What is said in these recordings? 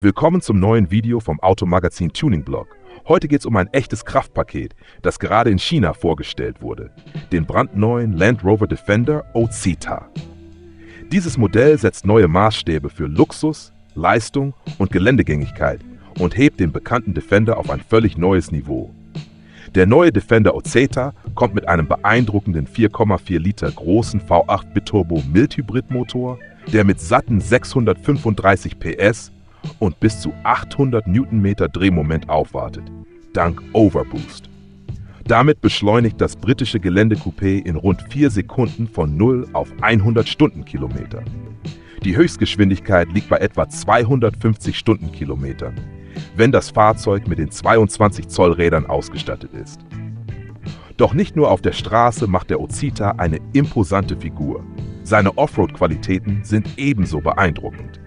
Willkommen zum neuen Video vom Automagazin Tuning Blog. Heute geht es um ein echtes Kraftpaket, das gerade in China vorgestellt wurde, den brandneuen Land Rover Defender Ocita. Dieses Modell setzt neue Maßstäbe für Luxus, Leistung und Geländegängigkeit und hebt den bekannten Defender auf ein völlig neues Niveau. Der neue Defender Ocita kommt mit einem beeindruckenden 4,4 Liter großen V8 Biturbo Mildhybridmotor, der mit satten 635 PS und bis zu 800 Newtonmeter Drehmoment aufwartet, dank Overboost. Damit beschleunigt das britische Geländecoupé in rund 4 Sekunden von 0 auf 100 Stundenkilometer. Die Höchstgeschwindigkeit liegt bei etwa 250 Stundenkilometern, wenn das Fahrzeug mit den 22 Zoll Rädern ausgestattet ist. Doch nicht nur auf der Straße macht der Ocita eine imposante Figur. Seine Offroad-Qualitäten sind ebenso beeindruckend.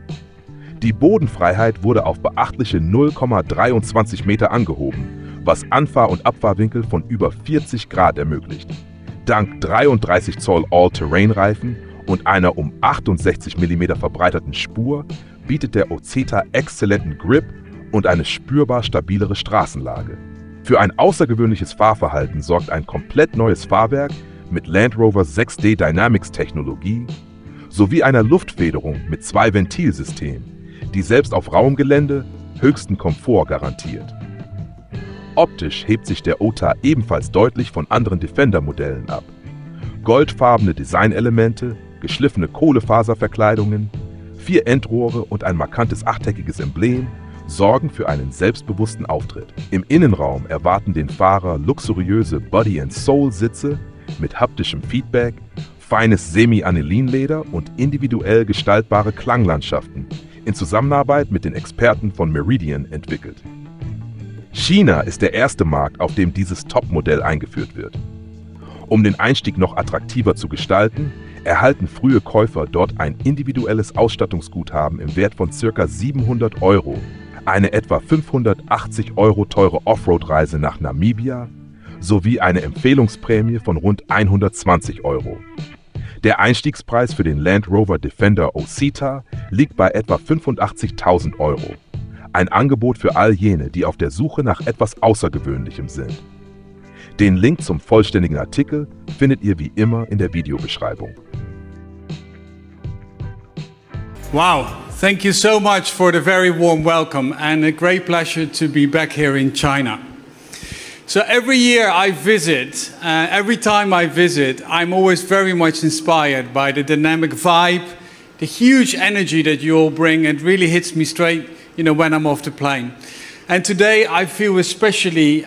Die Bodenfreiheit wurde auf beachtliche 0,23 Meter angehoben, was Anfahr- und Abfahrwinkel von über 40 Grad ermöglicht. Dank 33 Zoll All-Terrain-Reifen und einer um 68 mm verbreiterten Spur bietet der Ocita exzellenten Grip und eine spürbar stabilere Straßenlage. Für ein außergewöhnliches Fahrverhalten sorgt ein komplett neues Fahrwerk mit Land Rover 6D Dynamics Technologie sowie einer Luftfederung mit 2 Ventilsystemen, die selbst auf rauem Gelände höchsten Komfort garantiert. Optisch hebt sich der Ota ebenfalls deutlich von anderen Defender-Modellen ab. Goldfarbene Designelemente, geschliffene Kohlefaserverkleidungen, 4 Endrohre und ein markantes achteckiges Emblem sorgen für einen selbstbewussten Auftritt. Im Innenraum erwarten den Fahrer luxuriöse Body-and-Soul-Sitze mit haptischem Feedback, feines Semi-Anilinleder und individuell gestaltbare Klanglandschaften, in Zusammenarbeit mit den Experten von Meridian entwickelt. China ist der erste Markt, auf dem dieses Topmodell eingeführt wird. Um den Einstieg noch attraktiver zu gestalten, erhalten frühe Käufer dort ein individuelles Ausstattungsguthaben im Wert von ca. 700 €, eine etwa 580 € teure Offroad-Reise nach Namibia sowie eine Empfehlungsprämie von rund 120 €. Der Einstiegspreis für den Land Rover Defender Ocita liegt bei etwa 85.000 €. Ein Angebot für all jene, die auf der Suche nach etwas Außergewöhnlichem sind. Den Link zum vollständigen Artikel findet ihr wie immer in der Videobeschreibung. Wow, thank you so much for the very warm welcome and a great pleasure to be back here in China. So every year I visit, every time I visit, I'm always very much inspired by the dynamic vibe, the huge energy that you all bring. It really hits me straight, when I'm off the plane. And today I feel especially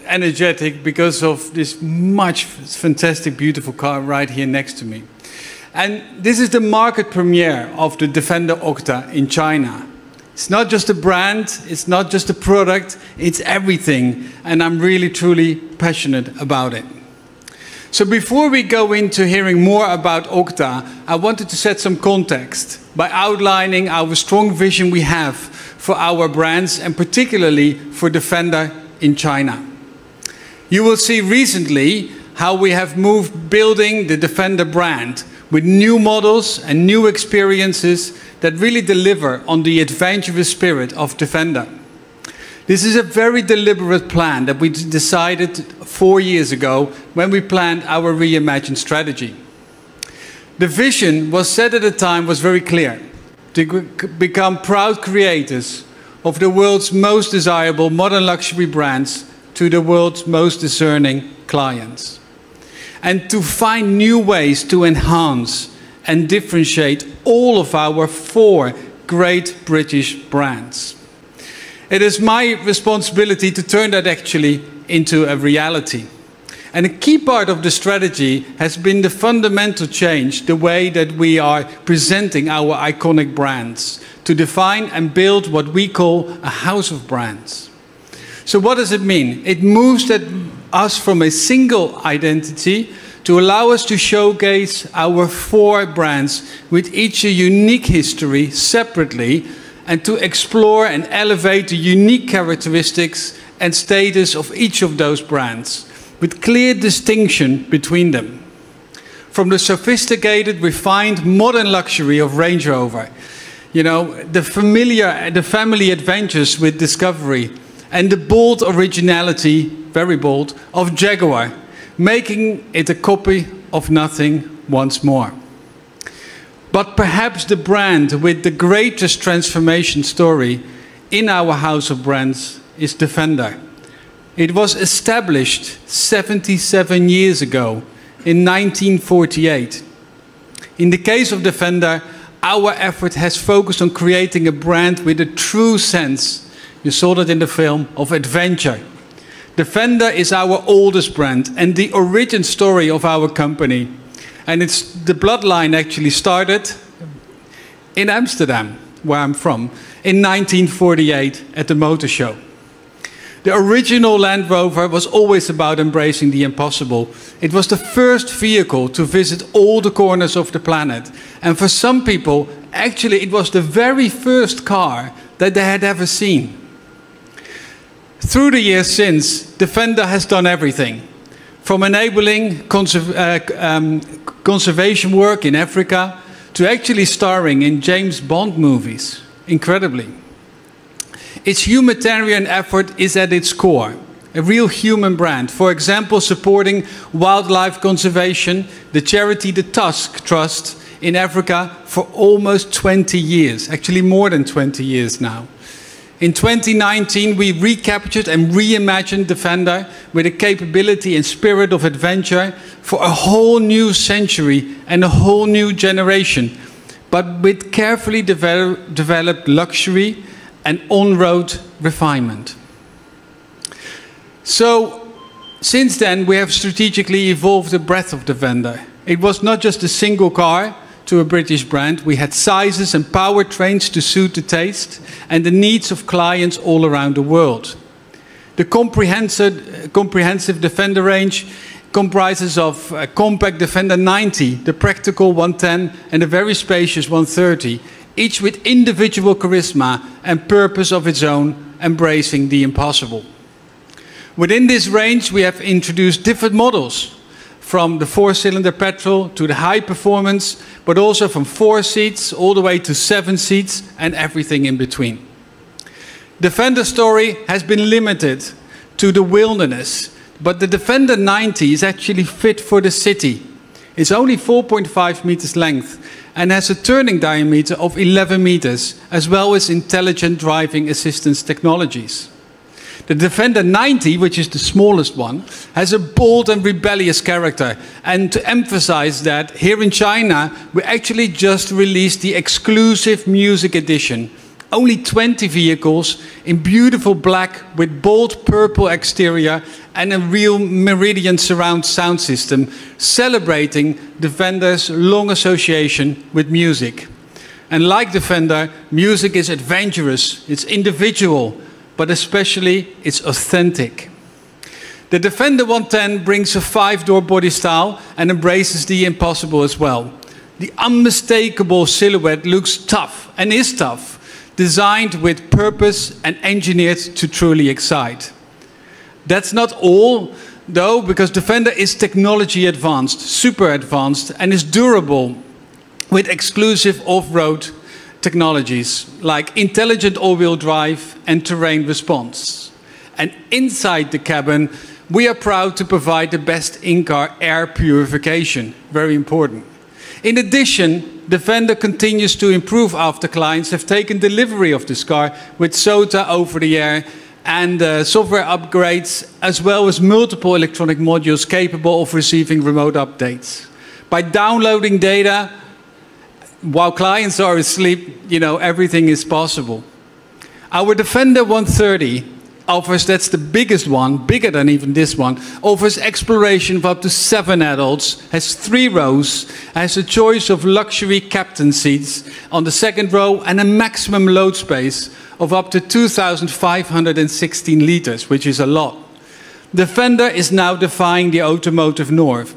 energetic because of this fantastic, beautiful car right here next to me. And this is the market premiere of the Defender Octa in China. It's not just a brand, it's not just a product, it's everything. And I'm really, truly passionate about it. So before we go into hearing more about Octa, I wanted to set some context by outlining our strong vision we have for our brands and particularly for Defender in China. You will see recently how we have moved building the Defender brand with new models and new experiences that really deliver on the adventurous spirit of Defender. This is a very deliberate plan that we decided 4 years ago when we planned our reimagined strategy. The vision was set at the time was very clear: to become proud creators of the world's most desirable modern luxury brands to the world's most discerning clients. And to find new ways to enhance and differentiate all of our 4 great British brands. It is my responsibility to turn that actually into a reality. And a key part of the strategy has been the fundamental change, the way that we are presenting our iconic brands, to define and build what we call a house of brands. So what does it mean? It moves us from a single identity to allow us to showcase our 4 brands with each a unique history separately, and to explore and elevate the unique characteristics and status of each of those brands, with clear distinction between them. From the sophisticated, refined, modern luxury of Range Rover, You know, the family adventures with Discovery, and the bold originality, very bold, of Jaguar, making it a copy of nothing once more. But perhaps the brand with the greatest transformation story in our house of brands is Defender. It was established 77 years ago in 1948. In the case of Defender, our effort has focused on creating a brand with a true sense, you saw that in the film, of adventure. Defender is our oldest brand and the origin story of our company. And the bloodline actually started in Amsterdam, where I'm from, in 1948 at the Motor Show. The original Land Rover was always about embracing the impossible. It was the first vehicle to visit all the corners of the planet. And for some people, actually it was the very first car that they had ever seen. Through the years since, Defender has done everything. From enabling conservation work in Africa to actually starring in James Bond movies, incredibly. Its humanitarian effort is at its core, a real human brand. For example, supporting wildlife conservation, the charity The Tusk Trust in Africa for almost 20 years, actually more than 20 years now. In 2019, we recaptured and reimagined Defender with a capability and spirit of adventure for a whole new century and a whole new generation, but with carefully developed luxury and on-road refinement. So, since then, we have strategically evolved the breadth of Defender. It was not just a single car to a British brand. We had sizes and powertrains to suit the taste and the needs of clients all around the world. The comprehensive Defender range comprises of a compact Defender 90, the practical 110, and a very spacious 130, each with individual charisma and purpose of its own, embracing the impossible. Within this range, we have introduced different models, from the 4-cylinder petrol to the high performance, but also from 4 seats all the way to 7 seats and everything in between. Defender story has been limited to the wilderness, but the Defender 90 is actually fit for the city. It's only 4.5 meters length and has a turning diameter of 11 meters, as well as intelligent driving assistance technologies. The Defender 90, which is the smallest one, has a bold and rebellious character. And to emphasize that, here in China, we actually just released the exclusive music edition. Only 20 vehicles in beautiful black with bold purple exterior and a real Meridian surround sound system, celebrating Defender's long association with music. And like Defender, music is adventurous, it's individual, but especially it's authentic. The Defender 110 brings a 5-door body style and embraces the impossible as well. The unmistakable silhouette looks tough and is tough, designed with purpose and engineered to truly excite. That's not all, though, because Defender is technology advanced, super advanced, and is durable with exclusive off-road technologies like intelligent all-wheel drive and terrain response. And inside the cabin, we are proud to provide the best in-car air purification, very important. In addition, Defender continues to improve after clients have taken delivery of this car with SOTA over-the-air and software upgrades, as well as multiple electronic modules capable of receiving remote updates. By downloading data while clients are asleep, you know, everything is possible. Our Defender 130 offers, that's the biggest one, bigger than even this one, offers exploration of up to 7 adults, has 3 rows, has a choice of luxury captain seats on the 2nd row and a maximum load space of up to 2,516 liters, which is a lot. Defender is now defying the automotive norm,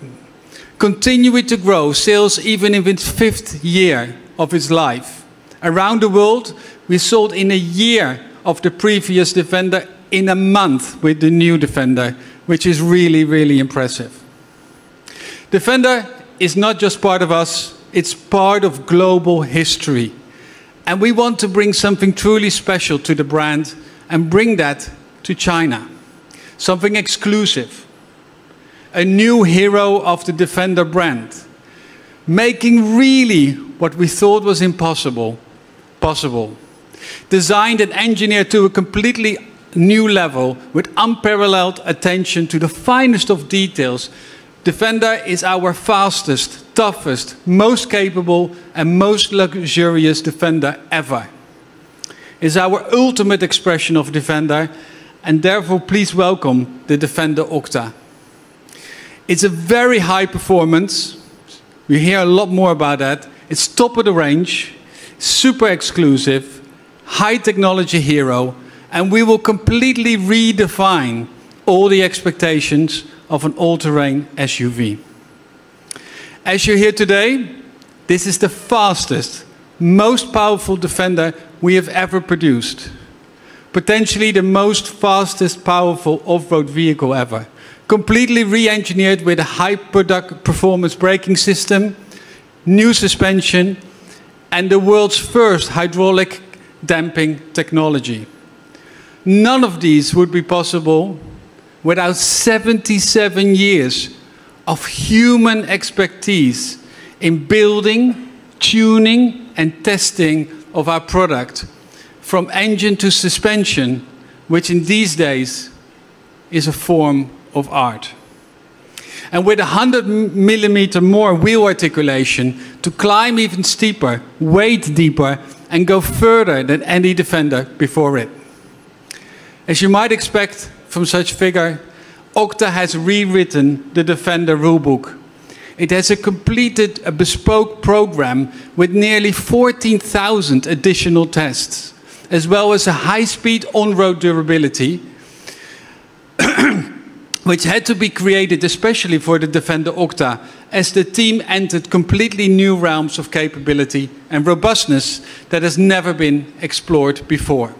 continuing to grow sales even in its 5th year of its life. Around the world, we sold in a year of the previous Defender in a month with the new Defender, which is really, really impressive. Defender is not just part of us, it's part of global history. And we want to bring something truly special to the brand and bring that to China. Something exclusive. A new hero of the Defender brand. Making really what we thought was impossible, possible. Designed and engineered to a completely new level with unparalleled attention to the finest of details. Defender is our fastest, toughest, most capable and most luxurious Defender ever. It's our ultimate expression of Defender, and therefore please welcome the Defender Octa. It's a very high performance. We hear a lot more about that. It's top of the range, super exclusive, high technology hero, and we will completely redefine all the expectations of an all-terrain SUV. As you hear today, this is the fastest, most powerful Defender we have ever produced. Potentially the most fastest, powerful off-road vehicle ever. Completely re-engineered with a high performance braking system, new suspension, and the world's first hydraulic damping technology. None of these would be possible without 77 years of human expertise in building, tuning, and testing of our product, from engine to suspension, which in these days is a form of art. And with 100mm more wheel articulation to climb even steeper, wade deeper, and go further than any Defender before it. As you might expect from such figure, Octa has rewritten the Defender rulebook. It has completed a bespoke program with nearly 14,000 additional tests, as well as a high-speed on-road durability, which had to be created especially for the Defender Octa, as the team entered completely new realms of capability and robustness that has never been explored before.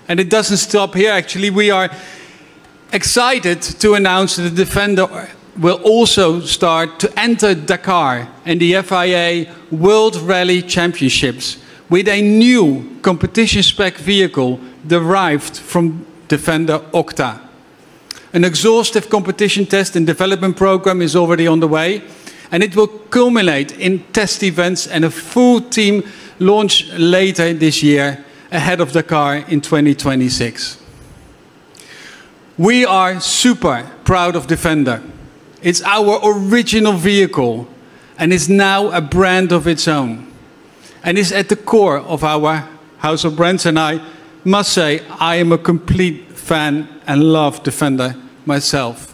And it doesn't stop here, actually. We are excited to announce that the Defender will also start to enter Dakar and the FIA World Rally Championships with a new competition spec vehicle derived from Defender Octa. An exhaustive competition test and development program is already on the way, and it will culminate in test events and a full team launch later this year, ahead of Dakar in 2026. We are super proud of Defender. It's our original vehicle and is now a brand of its own, and is at the core of our house of brands. And I must say, I am a complete fan and love Defender myself.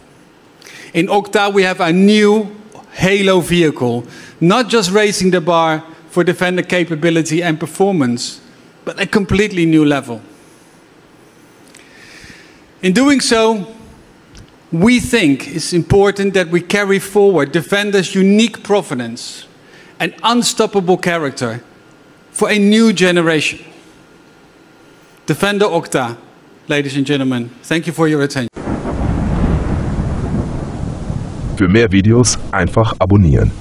In Octa, we have a new halo vehicle, not just raising the bar for Defender capability and performance, but a completely new level. In doing so, we think it's important that we carry forward Defender's unique provenance and unstoppable character for a new generation. Defender Octa, ladies and gentlemen, thank you for your attention. Für mehr Videos einfach abonnieren.